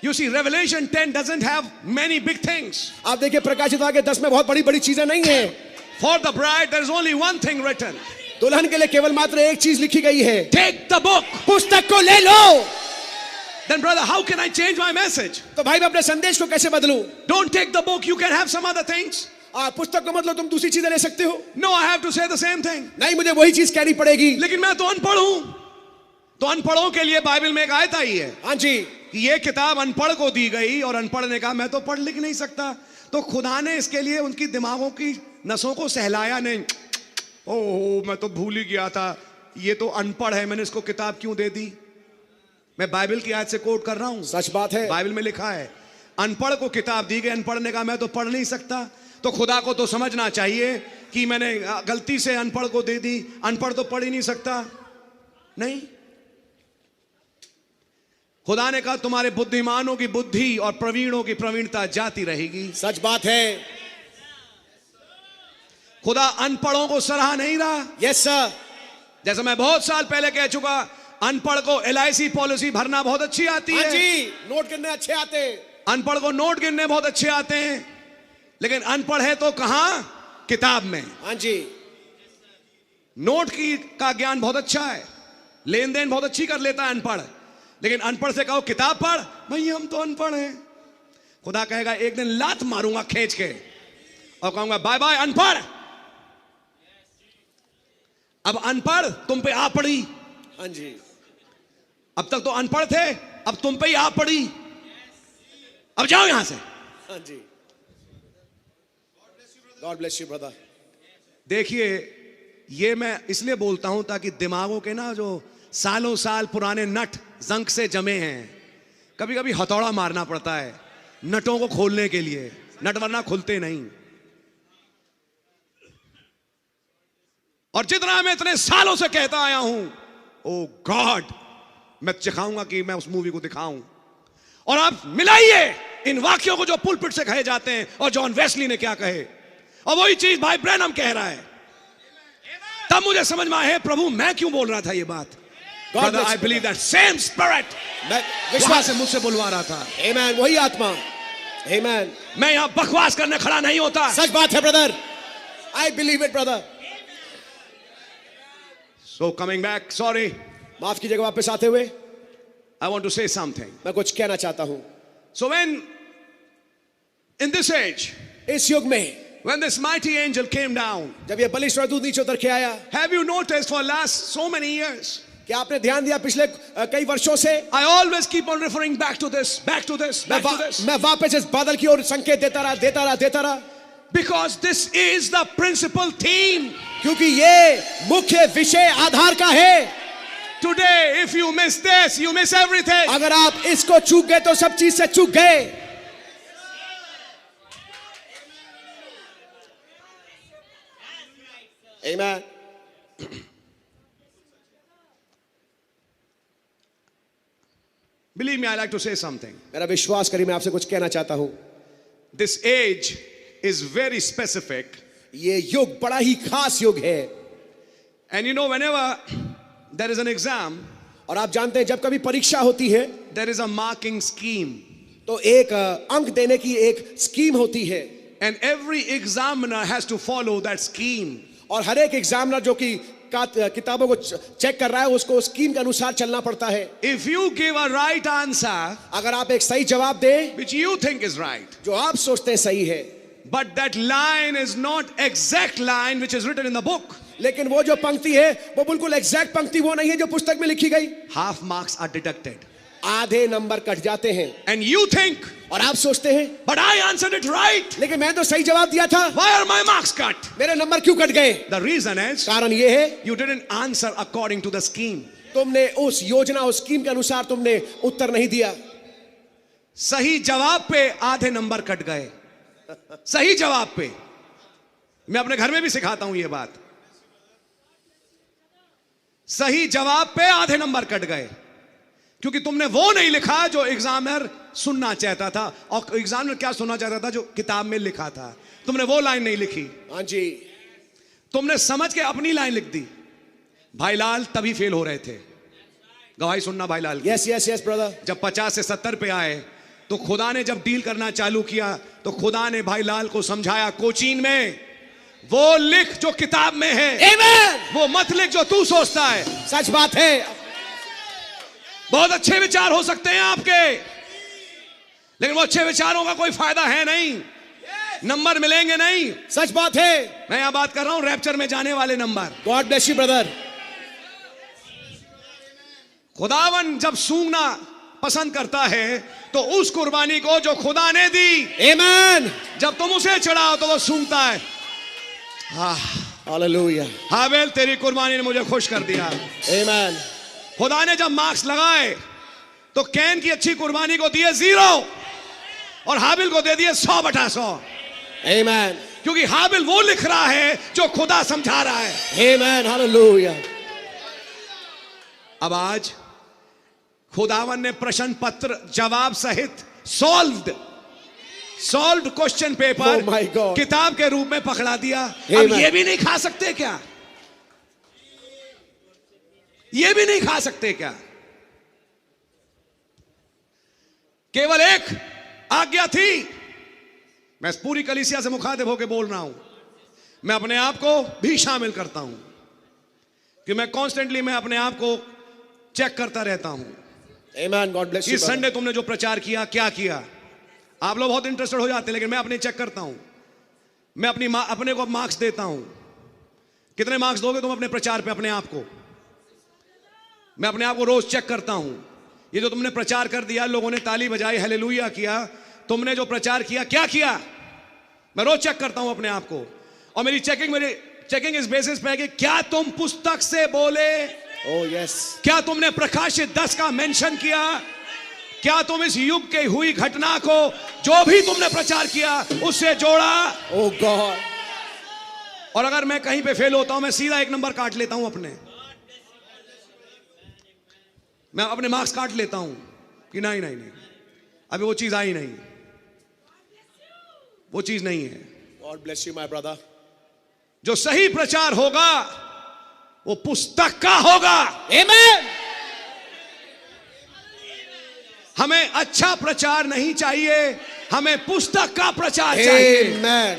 You see, Revelation 10 doesn't have many big things. आप देखिए प्रकाशित वाक्य 10 में बहुत बड़ी बड़ी चीजें नहीं है. For the bride, there is only one thing written. दुल्हन के लिए केवल मात्र एक चीज लिखी गई है. Take the book. पुस्तक को ले लो. Then brother, how can I change my message? तो भाई मैं अपने संदेश को कैसे बदलूं? Don't take the book. You can have some other things. पुस्तक को मतलब तुम दूसरी चीजें ले सकते हो. No, I have to say the same thing. नहीं, मुझे वही चीज कहनी पड़ेगी. लेकिन मैं तो अनपढ़ हूं. तो अनपढ़ों के लिए बाइबल में एक आयत आई है. हाँ जी. कि ये किताब अनपढ़ को दी गई और अनपढ़ ने कहा मैं तो पढ़ लिख नहीं सकता. तो खुदा ने इसके लिए उनकी दिमागों की नसों को सहलाया नहीं. ओह, मैं तो भूल ही गया था, ये तो अनपढ़ है, मैंने इसको किताब क्यों दे दी. मैं बाइबल की आयत से कोट कर रहा हूं. सच बात है. बाइबल में लिखा है अनपढ़ को किताब दी गई. अनपढ़ ने कहा मैं तो पढ़ नहीं सकता. तो खुदा को तो समझना चाहिए कि मैंने गलती से अनपढ़ को दे दी. अनपढ़ तो पढ़ ही नहीं सकता. नहीं, खुदा ने कहा तुम्हारे बुद्धिमानों की बुद्धि और प्रवीणों की प्रवीणता जाती रहेगी. सच बात है. खुदा अनपढ़ों को सराह नहीं रहा. Yes sir. जैसे मैं बहुत साल पहले कह चुका, अनपढ़ को LIC पॉलिसी भरना बहुत अच्छी आती है. हाँ जी, नोट गिनने अच्छे आते हैं. अनपढ़ को नोट गिनने बहुत अच्छे आते हैं. लेकिन अनपढ़ है तो कहां? किताब में. हाँ जी. नोट की का ज्ञान बहुत अच्छा है, लेन देन बहुत अच्छी कर लेता है अनपढ़. लेकिन अनपढ़ से कहो किताब पढ़, भाई हम तो अनपढ़ हैं. खुदा कहेगा एक दिन लात मारूंगा खींच के और कहूंगा बाय बाय अनपढ़. अब अनपढ़ तुम पे आ पड़ी. हाँ जी. अब तक तो अनपढ़ थे, अब तुम पे ही आ पड़ी. अब जाओ यहां से. हाँ जी. God bless you brother. देखिए, ये मैं इसलिए बोलता हूं ताकि दिमागों के ना जो सालों साल पुराने नट जंक से जमे हैं, कभी कभी हथौड़ा मारना पड़ता है नटों को खोलने के लिए. नट वरना खुलते नहीं. और जितना मैं इतने सालों से कहता आया हूं, ओ गॉड, मैं सिखाऊंगा कि मैं उस मूवी को दिखाऊं. और आप मिलाइए इन वाक्यों को जो पुलपिट से कहे जाते हैं और जॉन वेस्ली ने क्या कहे, और वही चीज भाई ब्रैनम कह रहा है. तब मुझे समझ में आया, प्रभु मैं क्यों बोल रहा था ये बात. Brother, I believe that same spirit विश्वास से मुझसे बुलवा रहा था. Amen. वही आत्मा. Amen. मैं यहां बकवास करने खड़ा नहीं होता. सच बात है brother. I believe it brother. So coming back, sorry. माफ कीजिएगा, वापस आते हुए I want to say something. मैं कुछ कहना चाहता हूं. So when in this age, इस युग में when this mighty angel came down, जब ये बलिष्ठ दूत नीचे उतर के आया, have you noticed for last so many years, क्या आपने ध्यान दिया पिछले कई वर्षों से I always keep on referring back to this, back to this, back to this. मैं वापस इस बादल की ओर संकेत देता रहा. Because this is the principal theme. क्योंकि ये मुख्य विषय आधार का है. Today, if you miss this, you miss everything. अगर आप इसको चूक गए तो सब चीज से चूक गए. Amen. Believe me, I like to say something. मेरा विश्वास करिए, मैं आपसे कुछ कहना चाहता हूं. This age is very specific. ये युग बड़ा ही खास युग है. And you know, whenever there is an exam, और आप जानते हैं जब कभी परीक्षा होती है, there is a marking scheme. तो एक अंक देने की एक स्कीम होती है. And every examiner has to follow that scheme. और हर एक एग्जामिनर जो कि किताबों को चेक कर रहा है, उसको उस स्कीम के अनुसार चलना पड़ता है. If you give a right answer, अगर आप एक सही जवाब दें, which you think is right, जो आप सोचते हैं सही है, but that line is not exact line which is written in the book, लेकिन वो जो पंक्ति है वो बिल्कुल एग्जैक्ट पंक्ति वो नहीं है जो पुस्तक में लिखी गई, half marks are deducted. आधे नंबर कट जाते हैं. And you think, और आप सोचते हैं, but I answered it right, लेकिन मैं तो सही जवाब दिया था, why are my marks cut? मेरे नंबर क्यों कट गए? The reason is, कारण ये है, you didn't answer according to the scheme. तुमने उस योजना, उस स्कीम के अनुसार तुमने उत्तर नहीं दिया. सही जवाब पे आधे नंबर कट गए. सही जवाब पे. मैं अपने घर में भी सिखाता हूं ये बात. सही जवाब पे आधे नंबर कट गए क्योंकि तुमने वो नहीं लिखा जो एग्जामिनर सुनना चाहता था. और एग्जामिनर क्या सुनना चाहता था? जो किताब में लिखा था. तुमने वो लाइन नहीं लिखी. हाँ जी. तुमने समझ के अपनी लाइन लिख दी. भाई लाल तभी फेल हो रहे थे. गवाही सुनना भाई लाल की. Yes yes yes brother. जब 50 से 70 पे आए तो खुदा ने जब डील करना चालू किया तो खुदा ने भाई लाल को समझाया कोचीन में, वो लिख जो किताब में है, Amen. वो मत लिख जो तू सोचता है। सच बात है। बहुत अच्छे विचार हो सकते हैं आपके, लेकिन वो अच्छे विचारों का कोई फायदा है नहीं, नंबर मिलेंगे नहीं। सच बात है। मैं यहां बात कर रहा हूं रैप्चर में जाने वाले number. God bless you brother. खुदावन जब सूंघना पसंद करता है तो उस कुर्बानी को जो खुदा ने दी, Amen. जब तुम उसे चढ़ाओ तो वो सूंघता है। Hallelujah. हाबिल तेरी कुर्बानी ने मुझे खुश कर दिया। Amen. खुदा ने जब मार्क्स लगाए तो कैन की अच्छी कुर्बानी को दिए 0 और हाबिल को दे दिए 100/100। Amen. क्योंकि हाबिल वो लिख रहा है जो खुदा समझा रहा है। Amen. Hallelujah. अब आज खुदावन ने प्रश्न पत्र जवाब सहित solved question paper Oh my God. किताब के रूप में पकड़ा दिया। Amen. अब ये भी नहीं खा सकते क्या? ये भी नहीं खा सकते क्या? केवल एक आज्ञा थी। मैं पूरी कलीसिया से मुखातिब होकर बोल रहा हूं, मैं अपने आप को भी शामिल करता हूं कि मैं कॉन्स्टेंटली मैं अपने आप को चेक करता रहता हूं। Amen. God bless you. इस संडे तुमने जो प्रचार किया क्या किया? आप लोग बहुत इंटरेस्टेड हो जाते हैं, लेकिन मैं अपने चेक करता हूं। मैं अपने को मार्क्स देता हूं। कितने मार्क्स दोगे तुम अपने प्रचार पे अपने आप को? मैं अपने आप को रोज चेक करता हूं। ये जो तुमने प्रचार कर दिया, लोगों ने ताली बजाई, हालेलुया किया, तुमने जो प्रचार किया क्या किया? मैं रोज चेक करता हूं अपने आप को। और मेरी चेकिंग इस बेसिस पे है कि क्या तुम पुस्तक से बोले? Oh yes. क्या तुमने प्रकाशित 10 का मेंशन किया? क्या तुम इस युग के हुई घटना को जो भी तुमने प्रचार किया उससे जोड़ा? Oh God. और अगर मैं कहीं पे फेल होता हूं, मैं सीधा 1 नंबर काट लेता हूं मैं अपने मार्क्स काट लेता हूं कि नहीं अभी वो चीज आई नहीं, वो चीज नहीं है। God bless you, my brother. जो सही प्रचार होगा वो पुस्तक का होगा। Amen. हमें अच्छा प्रचार नहीं चाहिए, हमें पुस्तक का प्रचार चाहिए। Amen.